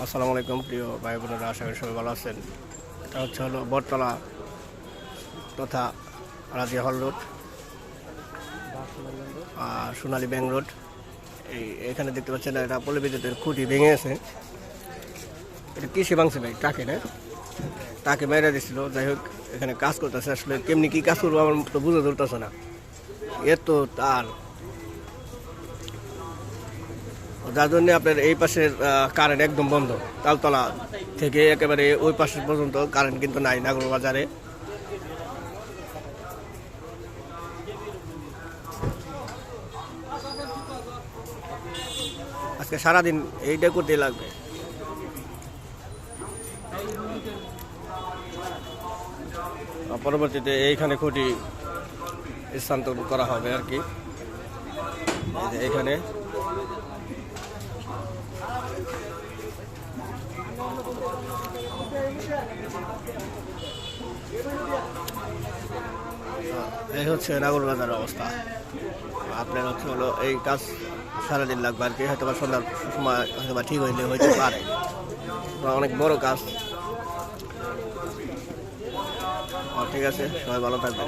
আসসালামু আলাইকুম প্রিয় ভাই বোনেরা, আশা করি সবাই ভালো আছেন। এটা হলো বটতলা তথা রাজিয়া হল রোড আর সোনালী ব্যাংক রোড। এখানে দেখতে পাচ্ছেন এটা পল্লী বিদ্যুতের খুঁটি ভেঙে গেছে। এটা কিসে ভাঙছে ভাই? টাকে না, টাকে মেরে দিছিল। যাই হোক, এখানে কাজ করতেছে, আসলে কেমনি কি কাজ করবো আমার তো বুঝে ধরতেছে না। এত তার, যার জন্য আপনার এই পাশের কারেন্ট একদম বন্ধ। তালতলা থেকে একেবারে ওই পাশে পর্যন্ত কারেন্ট কিন্তু নাই নাগর বাজারে। আজকে সারাদিন এইটা করতেই লাগবে। পরবর্তীতে এইখানে খুঁটি স্থানান্তর করা হবে আর কি। এইখানে এই হচ্ছে নাগর বাজারের অবস্থা। আপনার হলো এই কাজ সারাদিন লাগবে আর কি, হয়তো বা সন্ধ্যার সময় হয়তো বা ঠিক হইলে হইতে পারে। অনেক বড় কাজ। ঠিক আছে, সবাই ভালো থাকবে।